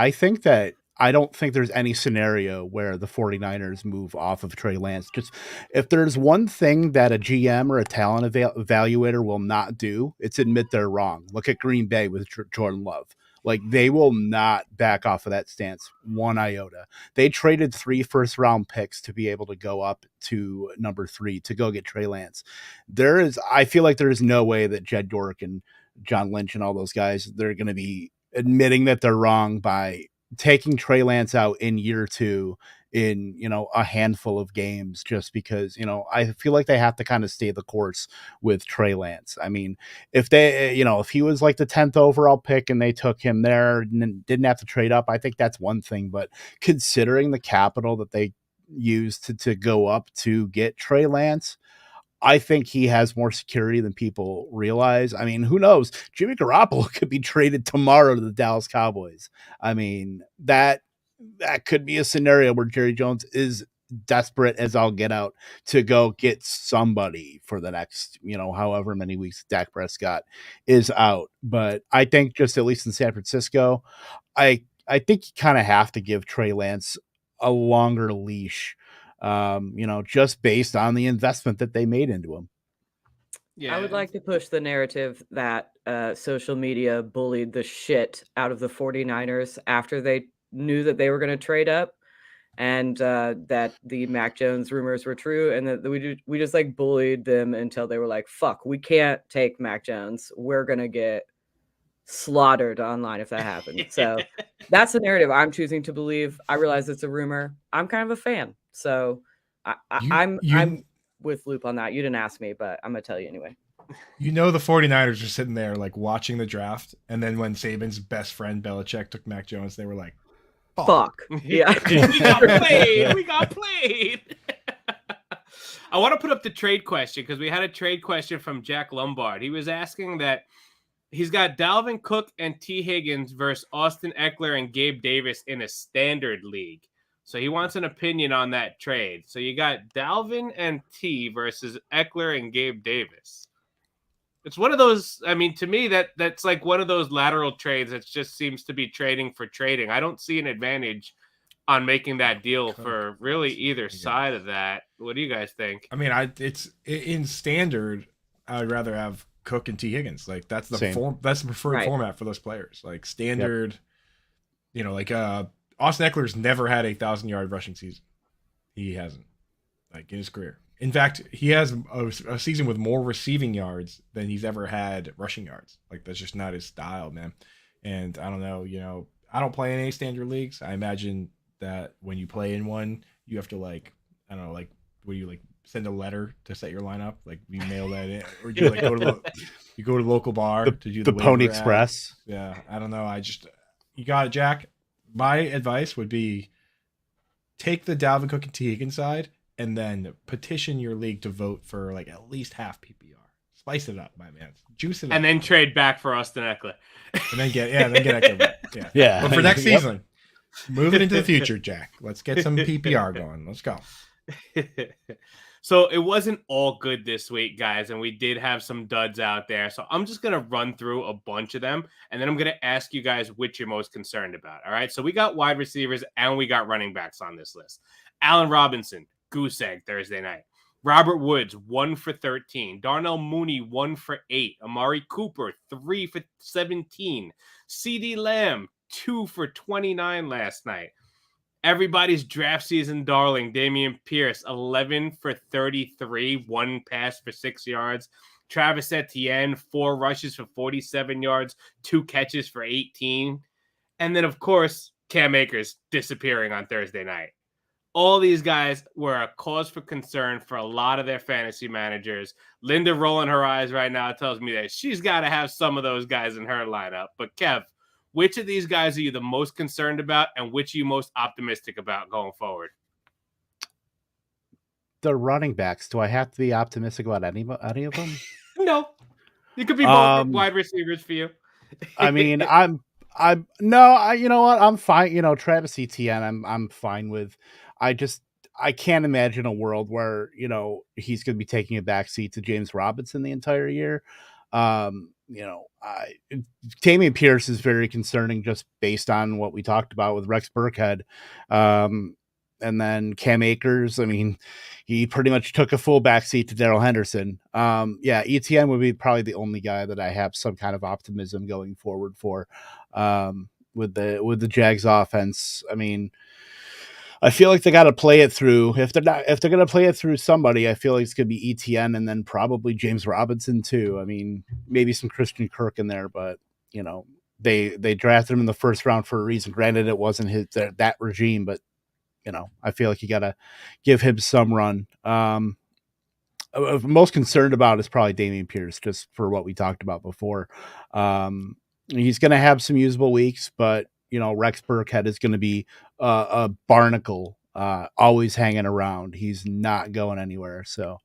I don't think there's any scenario where the 49ers move off of Trey Lance. Just if there's one thing that a GM or a talent evaluator will not do, it's admit they're wrong. Look at Green Bay with Jordan Love. Like, they will not back off of that stance one iota. They traded 3 first-round picks to be able to go up to number 3 to go get Trey Lance. I feel like there is no way that Jed York and John Lynch and all those guys, they're going to be admitting that they're wrong by taking Trey Lance out in year 2 in, a handful of games, just because, I feel like they have to kind of stay the course with Trey Lance. I mean, if he was like the 10th overall pick and they took him there and didn't have to trade up, I think that's one thing. But considering the capital that they used to go up to get Trey Lance, I think he has more security than people realize. I mean, who knows? Jimmy Garoppolo could be traded tomorrow to the Dallas Cowboys. I mean, that could be a scenario where Jerry Jones is desperate as all get out to go get somebody for the next, however many weeks Dak Prescott is out. But I think just at least in San Francisco, I think you kind of have to give Trey Lance a longer leash. Just based on the investment that they made into him. Yeah, I would like to push the narrative that social media bullied the shit out of the 49ers after they knew that they were going to trade up, and that the Mac Jones rumors were true, and that we just like bullied them until they were like, fuck, we can't take Mac Jones. We're going to get slaughtered online if that happens. So that's the narrative I'm choosing to believe. I realize it's a rumor. I'm kind of a fan. So I'm with Loop on that. You didn't ask me, but I'm going to tell you anyway. The 49ers are sitting there like watching the draft. And then when Saban's best friend Belichick took Mac Jones, they were like, fuck. Yeah. We got played. I want to put up the trade question because we had a trade question from Jack Lombard. He was asking that he's got Dalvin Cook and T. Higgins versus Austin Eckler and Gabe Davis in a standard league. So he wants an opinion on that trade. So you got Dalvin and T versus Eckler and Gabe Davis. It's one of those, I mean, to me, that's like one of those lateral trades that just seems to be trading for trading. I don't see an advantage on making that deal for really either side of that. What do you guys think? I mean, it's in standard, I would rather have Cook and T. Higgins. Like that's the that's the preferred format for those players. Like standard, Austin Eckler's never had a 1,000-yard rushing season. He hasn't, like, in his career. In fact, he has a season with more receiving yards than he's ever had rushing yards. Like, that's just not his style, man. And I don't know, I don't play in any standard leagues. I imagine that when you play in one, you have to, like, I don't know, like, what do you, like, send a letter to set your lineup? Like, you mail that in? Or do you, like, go to the local bar to do the Pony Express? Yeah, I don't know. You got it, Jack. My advice would be take the Dalvin Cook and T. Higgins side and then petition your league to vote for like at least half PPR. Spice it up, my man. Juice it up. And then trade back for Austin Eckler. And then get Eckler. Yeah. But for next Yep. season, move it into the future, Jack. Let's get some PPR going. Let's go. So it wasn't all good this week, guys, and we did have some duds out there. So I'm just going to run through a bunch of them, and then I'm going to ask you guys which you're most concerned about. All right. So we got wide receivers and we got running backs on this list. Allen Robinson, goose egg Thursday night. Robert Woods, 1 for 13. Darnell Mooney, 1 for 8. Amari Cooper, 3 for 17. CeeDee Lamb, 2 for 29 last night. Everybody's draft season darling, Dameon Pierce, 11 for 33, 1 pass for 6 yards. Travis Etienne, 4 rushes for 47 yards, 2 catches for 18. And then, of course, Cam Akers disappearing on Thursday night. All these guys were a cause for concern for a lot of their fantasy managers. Linda rolling her eyes right now tells me that she's got to have some of those guys in her lineup. But Kev, which of these guys are you the most concerned about, and which are you most optimistic about going forward? The running backs. Do I have to be optimistic about any of them? No, it could be both wide receivers for you. I mean, you know what? I'm fine. You know, Travis Etienne, I'm fine with. I can't imagine a world where, you know, he's going to be taking a backseat to James Robinson the entire year. You know, Dameon Pierce is very concerning just based on what we talked about with Rex Burkhead. And then Cam Akers, I mean, he pretty much took a full backseat to Darrell Henderson. Yeah, ETN would be probably the only guy that I have some kind of optimism going forward for with the Jags offense. I mean, I feel like they got to play it through. If they're going to play it through somebody, I feel like it's going to be ETN and then probably James Robinson too. I mean, maybe some Christian Kirk in there, but you know, they drafted him in the first round for a reason. Granted, it wasn't that regime, but you know, I feel like you got to give him some run. I'm most concerned about is probably Dameon Pierce, just for what we talked about before. He's going to have some usable weeks, but you know, Rex Burkhead is going to be a barnacle, always hanging around. He's not going anywhere. So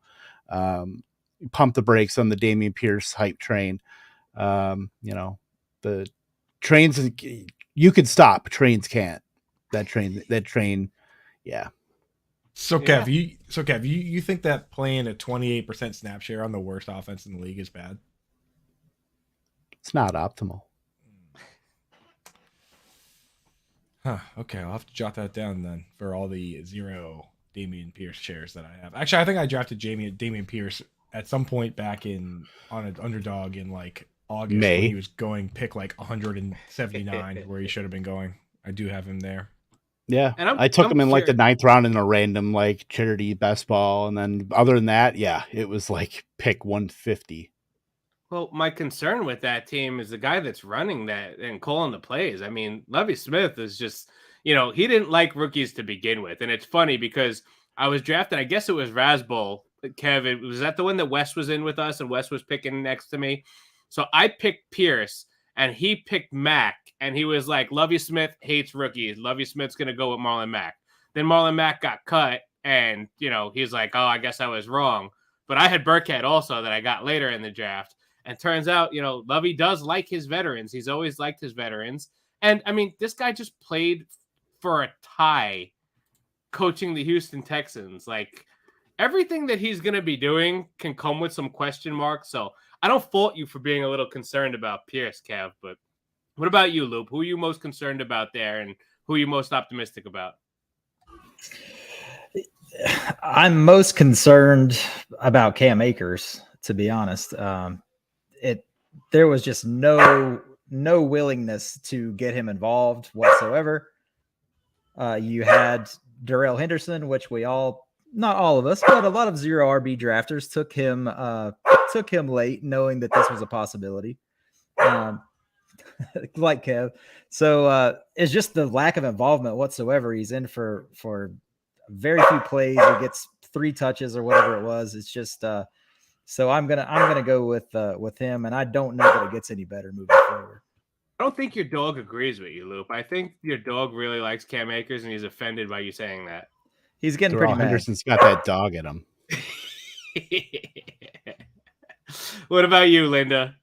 pump the brakes on the Dameon Pierce hype train. You know, the trains, you could stop, trains can't. That train. Yeah. So Kev, you think that playing a 28% snap share on the worst offense in the league is bad? It's not optimal. Huh. Okay, I'll have to jot that down then for all the 0 Dameon Pierce shares that I have. Actually, I think I drafted Dameon Pierce at some point back on an underdog in like August when he was going pick like 179 where he should have been going. I do have him there. Yeah, and I took him in like the 9th round in a random like charity best ball, and then other than that, yeah, it was like pick 150. Well, my concern with that team is the guy that's running that and calling the plays. I mean, Lovie Smith is just, you know, he didn't like rookies to begin with. And it's funny because I was drafted, I guess it was Rasbol, Kevin. Was that the one that Wes was in with us and Wes was picking next to me? So I picked Pierce and he picked Mack. And he was like, Lovie Smith hates rookies. Lovie Smith's going to go with Marlon Mack. Then Marlon Mack got cut. And, you know, he's like, oh, I guess I was wrong. But I had Burkhead also that I got later in the draft. And turns out, you know, Lovey does like his veterans. He's always liked his veterans. And, I mean, this guy just played for a tie coaching the Houston Texans. Like, everything that he's going to be doing can come with some question marks. So I don't fault you for being a little concerned about Pierce, Kev. But what about you, Loop? Who are you most concerned about there and who are you most optimistic about? I'm most concerned about Cam Akers, to be honest. There was just no willingness to get him involved whatsoever. You had Darrell Henderson, which we all, not all of us, but a lot of 0 RB drafters took him late, knowing that this was a possibility. Like Kev. So it's just the lack of involvement whatsoever. He's in for very few plays. He gets 3 touches or whatever it was. It's just so I'm gonna go with him, and I don't know that it gets any better moving forward. I don't think your dog agrees with you, Loop. I think your dog really likes Cam Akers, and he's offended by you saying that. He's getting pretty mad. Henderson's got that dog in him. What about you, Linda?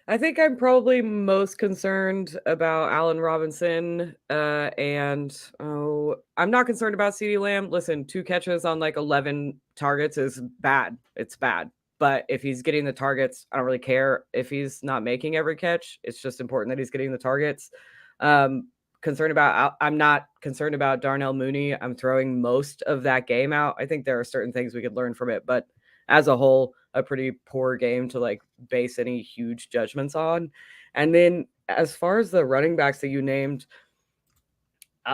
I think I'm probably most concerned about Allen Robinson, and I'm not concerned about CeeDee Lamb. Listen, 2 catches on like 11 targets is bad. It's bad. But if he's getting the targets, I don't really care if he's not making every catch. It's just important that he's getting the targets. I'm not concerned about Darnell Mooney. I'm throwing most of that game out. I think there are certain things we could learn from it, but as a whole, a pretty poor game to like base any huge judgments on. And then as far as the running backs that you named,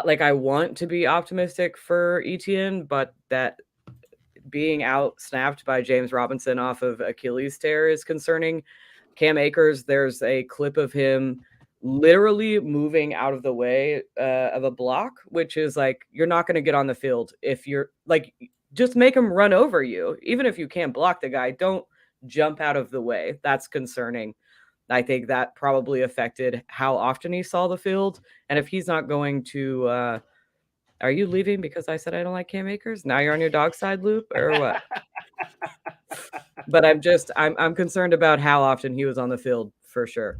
like I want to be optimistic for Etienne, but that being out snapped by James Robinson off of Achilles tear is concerning. Cam Akers, there's a clip of him literally moving out of the way of a block, which is like, you're not going to get on the field if you're like, just make him run over you. Even if you can't block the guy, don't jump out of the way. That's concerning. I think that probably affected how often he saw the field. And if he's not going to, are you leaving because I said I don't like Cam Akers? Now you're on your dog side loop or what? But I'm concerned about how often he was on the field for sure.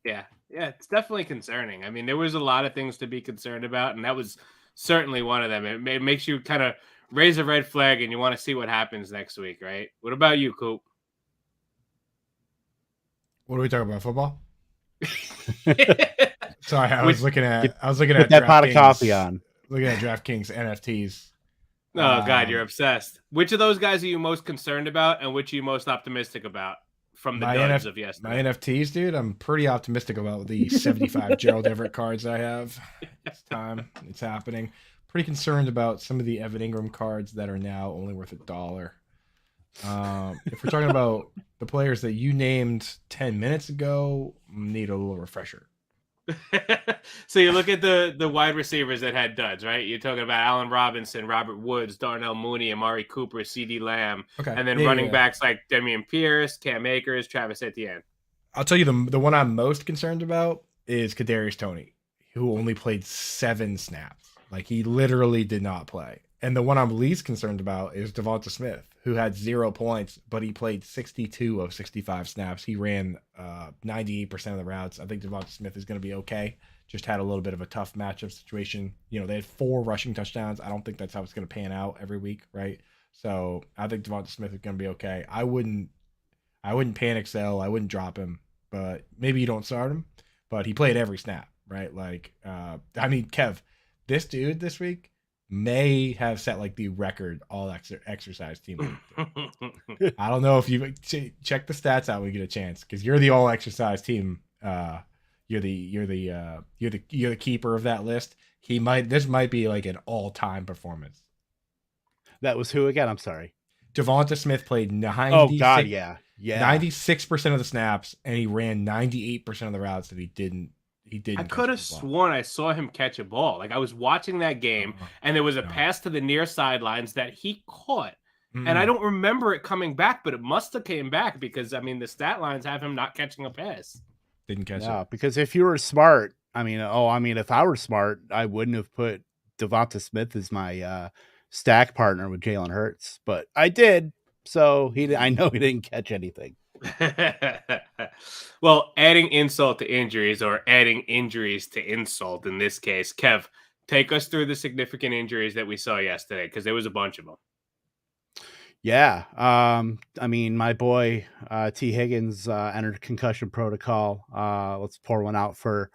Yeah, it's definitely concerning. I mean, there was a lot of things to be concerned about, and that was certainly one of them. It makes you kind of raise a red flag, and you want to see what happens next week, right? What about you, Coop? What are we talking about? Football? Sorry, I was looking at Put that pot of coffee on. Looking at DraftKings NFTs. Oh God, you're obsessed. Which of those guys are you most concerned about, and which are you most optimistic about from the duds of yesterday? My NFTs, dude, I'm pretty optimistic about the 75 Gerald Everett cards I have. This time it's happening. Pretty concerned about some of the Evan Ingram cards that are now only worth $1. If we're talking about the players that you named 10 minutes ago, need a little refresher. So you look at the wide receivers that had duds, right? You're talking about Allen Robinson, Robert Woods, Darnell Mooney, Amari Cooper, CeeDee Lamb, and then running backs like Dameon Pierce, Cam Akers, Travis Etienne. I'll tell you the one I'm most concerned about is Kadarius Toney, who only played 7 snaps. Like he literally did not play. And the one I'm least concerned about is Devonta Smith, who had 0 points, but he played 62 of 65 snaps. He ran 98% of the routes. I think Devonta Smith is going to be okay. Just had a little bit of a tough matchup situation. You know, they had 4 rushing touchdowns. I don't think that's how it's going to pan out every week, right? So I think Devonta Smith is going to be okay. I wouldn't panic sell. I wouldn't drop him, but maybe you don't start him. But he played every snap, right? Like, I mean, Kev, this dude this week may have set like the record all exercise team. I don't know if you check the stats out when you get a chance, because you're the all exercise team. You're the keeper of that list. This might be like an all time performance. That was who again? I'm sorry. Devonta Smith played 96. Oh God, yeah. 96% of the snaps, and he ran 98% of the routes that he didn't. I could have sworn I saw him catch a ball. Like I was watching that game, and there was a pass to the near sidelines that he caught, and I don't remember it coming back, but it must have came back because I mean the stat lines have him not catching a pass. Didn't catch it. Because if you were smart, if I were smart, I wouldn't have put Devonta Smith as my stack partner with Jalen Hurts, but I did. So I know he didn't catch anything. Well, adding insult to injuries, or adding injuries to insult in this case, Kev, take us through the significant injuries that we saw yesterday, because there was a bunch of them. Yeah. I mean, my boy T. Higgins entered concussion protocol. Let's pour one out for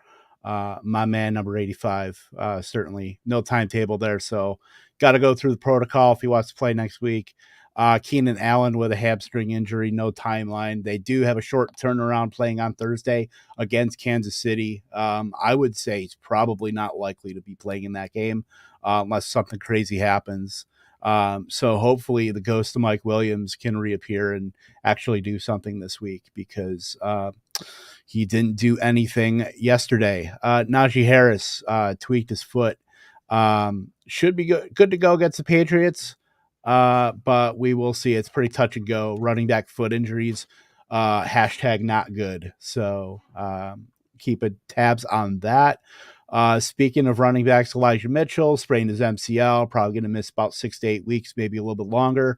my man, number 85. Certainly no timetable there, so got to go through the protocol if he wants to play next week. Keenan Allen with a hamstring injury, no timeline. They do have a short turnaround playing on Thursday against Kansas City. I would say he's probably not likely to be playing in that game unless something crazy happens. So hopefully the ghost of Mike Williams can reappear and actually do something this week, because he didn't do anything yesterday. Najee Harris tweaked his foot. Should be good to go against the Patriots. But we will see. It's pretty touch and go. Running back foot injuries, hashtag not good. So keep tabs on that. Speaking of running backs, Elijah Mitchell sprained his MCL, probably going to miss about 6 to 8 weeks, maybe a little bit longer.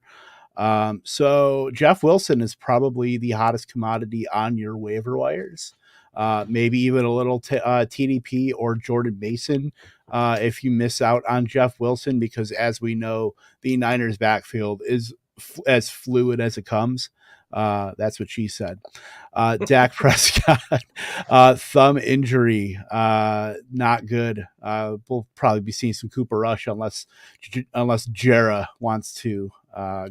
So Jeff Wilson is probably the hottest commodity on your waiver wires. Maybe even a little TDP or Jordan Mason if you miss out on Jeff Wilson, because as we know, the Niners backfield is as fluid as it comes. That's what she said. Dak Prescott, thumb injury, not good. We'll probably be seeing some Cooper Rush unless Jera wants to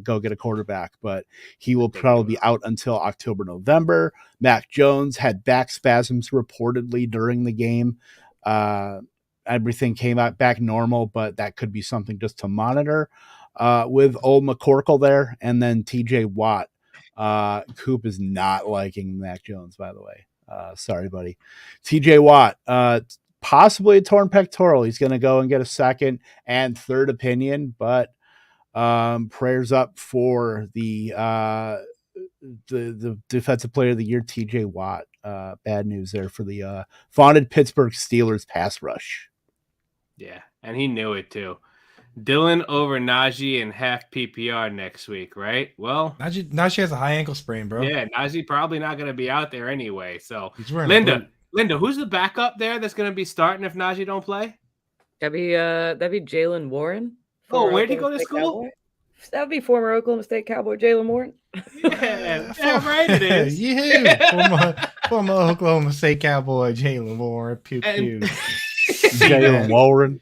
go get a quarterback, but he will probably be out until October, November. Mac Jones had back spasms reportedly during the game. Everything came out back normal, but that could be something just to monitor. With old McCorkle there, and then TJ Watt. Coop is not liking Mac Jones, by the way. Sorry, buddy. TJ Watt, possibly a torn pectoral. He's going to go and get a second and third opinion, but prayers up for the defensive player of the year, TJ Watt. Bad news there for the vaunted Pittsburgh Steelers pass rush. Yeah, and he knew it too. Dylan over Najee in half PPR next week, right? Well, Najee has a high ankle sprain, bro. Yeah, Najee probably not going to be out there anyway. So, He's wearing Linda, who's the backup there that's going to be starting if Najee don't play? That'd be Jalen Warren. Oh, where'd he go to school? Cowboy. That would be former Oklahoma State Cowboy Jalen Warren. Yeah, right it is. Former Oklahoma State Cowboy Jalen Warren. Pew pew. Jalen Warren.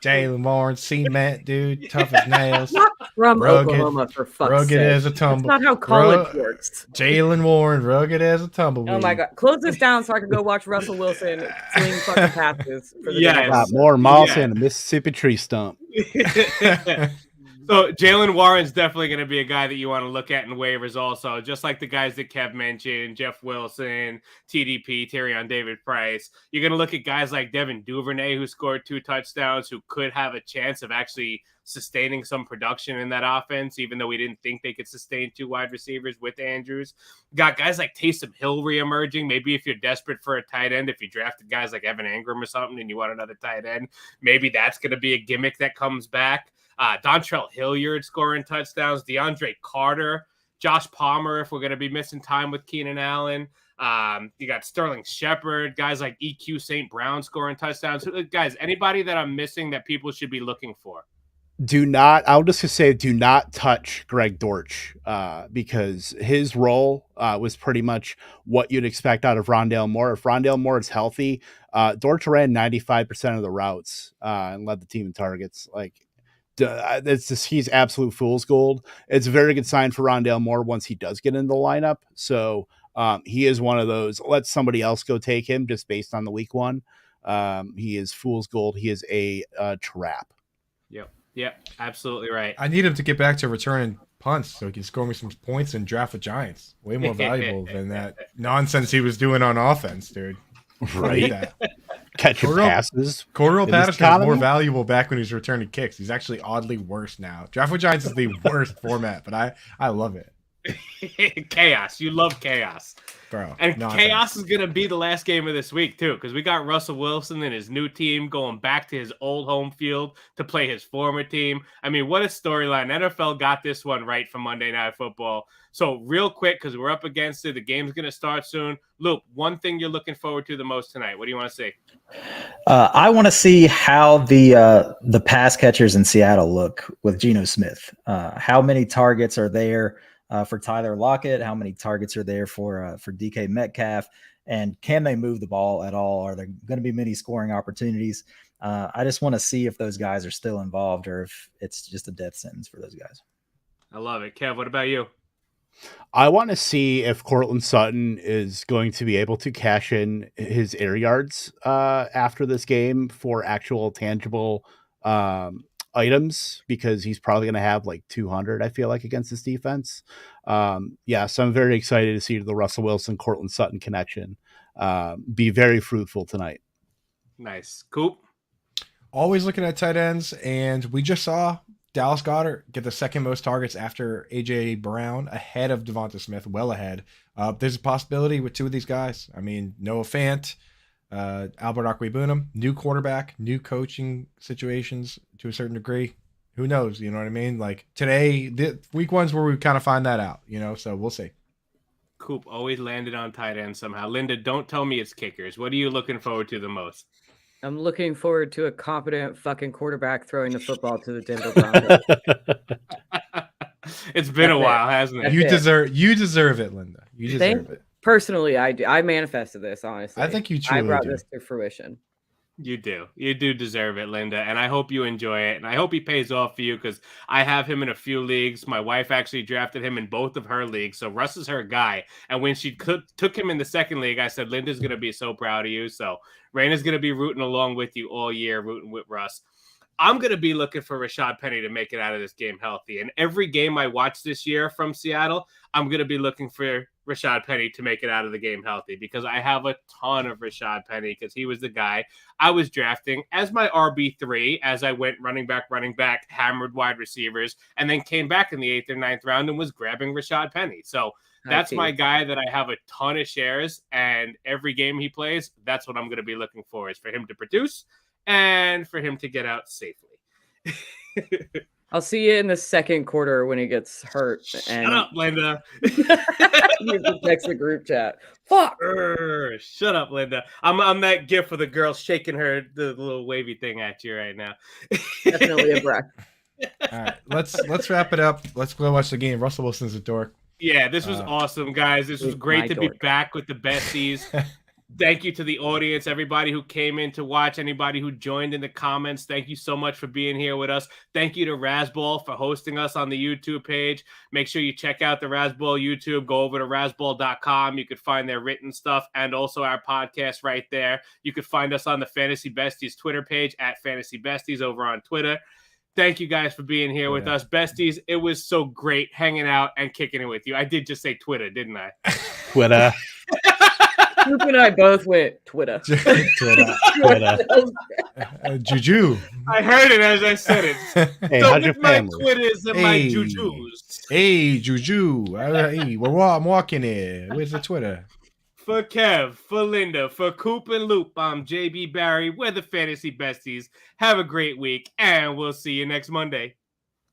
Jalen Warren, cement, dude, tough as nails. Not from rugged, Oklahoma, for fuck's rugged sake. as a tumble. That's not how college works. Jalen Warren, rugged as a tumbleweed. Oh my god! Close this down so I can go watch Russell Wilson sling fucking passes. For the got more moss and a Mississippi tree stump. So Jalen Warren's definitely going to be a guy that you want to look at in waivers also, just like the guys that Kev mentioned, Jeff Wilson, TDP, Tyrion David Price. You're going to look at guys like Devin Duvernay, who scored 2 touchdowns, who could have a chance of actually sustaining some production in that offense, even though we didn't think they could sustain 2 wide receivers with Andrews. Got guys like Taysom Hill reemerging. Maybe if you're desperate for a tight end, if you drafted guys like Evan Engram or something and you want another tight end, maybe that's going to be a gimmick that comes back. Dontrell Hilliard scoring touchdowns, DeAndre Carter, Josh Palmer, if we're going to be missing time with Keenan Allen. You got Sterling Shepard, guys like EQ St. Brown scoring touchdowns. Guys, anybody that I'm missing that people should be looking for? Do not touch Greg Dortch because his role was pretty much what you'd expect out of Rondale Moore. If Rondale Moore is healthy, Dortch ran 95% of the routes and led the team in targets. He's absolute fool's gold. It's a very good sign for Rondale Moore once he does get in the lineup. So he is one of those, let somebody else go take him just based on the week one. He is fool's gold. He is a trap. Yep, absolutely right. I need him to get back to returning punts so he can score me some points and draft the Giants. Way more valuable than that nonsense he was doing on offense, dude. Right. Catching passes. Cordell Patterson was more valuable back when he was returning kicks. He's actually oddly worse now. Draft with Giants is the worst format, but I love it. Chaos. You love chaos. Bro. And chaos is going to be the last game of this week, too, because we got Russell Wilson and his new team going back to his old home field to play his former team. I mean, what a storyline. NFL got this one right for Monday Night Football. So real quick, because we're up against it, the game's going to start soon. Luke, one thing you're looking forward to the most tonight. What do you want to say? I want to see how the pass catchers in Seattle look with Geno Smith. How many targets are there for Tyler Lockett? How many targets are there for DK Metcalf? And can they move the ball at all? Are there going to be many scoring opportunities? I just want to see if those guys are still involved or if it's just a death sentence for those guys. I love it. Kev, what about you? I want to see if Courtland Sutton is going to be able to cash in his air yards after this game for actual tangible items, because he's probably going to have like 200, I feel like, against this defense. So I'm very excited to see the Russell Wilson, Courtland Sutton connection be very fruitful tonight. Nice. Cool. Always looking at tight ends, and we just saw Dallas Goedert get the second most targets after A.J. Brown, ahead of Devonta Smith, well ahead. There's a possibility with 2 of these guys. I mean, Noah Fant, Albert Okwuegbunam, new quarterback, new coaching situations to a certain degree. Who knows? You know what I mean? Like today, week one's where we kind of find that out. So we'll see. Coop always landed on tight end somehow. Linda, don't tell me it's kickers. What are you looking forward to the most? I'm looking forward to a competent fucking quarterback throwing the football to the Denver Broncos. It's been a while, hasn't it? You deserve it, Linda. You deserve it. Personally, I do. I manifested this, honestly. I think you truly brought do. this to fruition. You do. You do deserve it, Linda. And I hope you enjoy it. And I hope he pays off for you because I have him in a few leagues. My wife actually drafted him in both of her leagues. So Russ is her guy. And when she took him in the second league, I said, Linda's going to be so proud of you. So Raina's going to be rooting along with you all year, rooting with Russ. I'm going to be looking for Rashad Penny to make it out of this game healthy. And every game I watch this year from Seattle, I'm going to be looking for Rashad Penny to make it out of the game healthy because I have a ton of Rashad Penny because he was the guy I was drafting as my RB3 as I went running back, hammered wide receivers, and then came back in the 8th or 9th round and was grabbing Rashad Penny. So that's my guy that I have a ton of shares, and every game he plays, that's what I'm going to be looking for is for him to produce and for him to get out safely. I'll see you in the second quarter when he gets hurt. Shut up, Linda. You can text the group chat. Fuck. Shut up, Linda. I'm that gif of the girl shaking the little wavy thing at you right now. Definitely a breath. All right, let's wrap it up. Let's go watch the game. Russell Wilson's a dork. Yeah, this was awesome, guys. This was great to be back with the besties. Thank you to the audience, everybody who came in to watch, anybody who joined in the comments. Thank you so much for being here with us. Thank you to Razzball for hosting us on the YouTube page. Make sure you check out the Razzball YouTube. Go over to razzball.com. You could find their written stuff and also our podcast right there. You could find us on the Fantasy Besties Twitter page at Fantasy Besties over on Twitter. Thank you guys for being here with us. Besties, it was so great hanging out and kicking it with you. I did just say Twitter, didn't I? Twitter. Luke and I both went Twitter. Twitter. Juju. I heard it as I said it. Hey, so how's your with my family? Twitters and my Jujus. Hey, Juju. Hey, I'm walking here. Where's the Twitter? For Kev, for Linda, for Coop and Loop, I'm JB Barry. We're the Fantasy Besties. Have a great week, and we'll see you next Monday.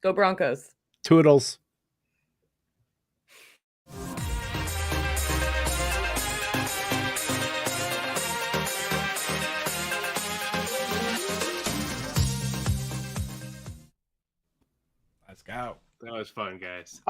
Go Broncos. Toodles. Let's go. That was fun, guys.